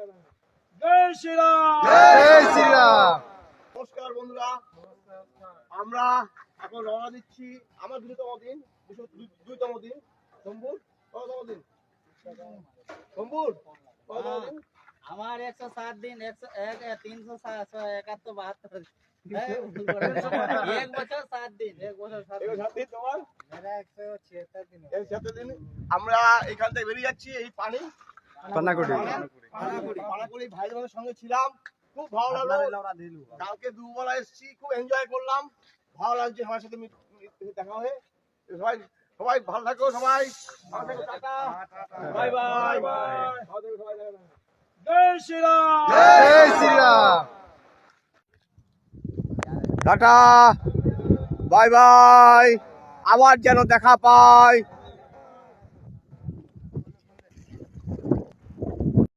জয় শ্রীরাম। জয় শ্রীরাম। নমস্কার বন্ধুরা, আমরা এখন রওনা দিচ্ছি আমার 2তম দিন, 2তম দিন। শম্ভুর কততম দিন? শম্ভুর কততম দিন? আমার 107 দিন, 371 এক বছর 7 দিন। সাত দিন তোমার? মেরা 176 দিন। 7 দিন। আমরা এখান থেকে বেরিয়ে যাচ্ছি। এই পানাকুড়ি। পানাকুড়ি ভাইদের সঙ্গে ছিলাম, খুব ভালো লাগলো। কালকে দুবেলা এসেছি, খুব এনজয় করলাম, ভালো লাগছে আমার সাথে দেখা হয়ে। সবাই সবাই ভালো থাকো, সবাই ভালো থাকো, টাটা, বাই বাই। জয় শ্রীরাম। জয় শ্রীরাম। টাটা, বাই বাই, আবার যেন দেখা পাই।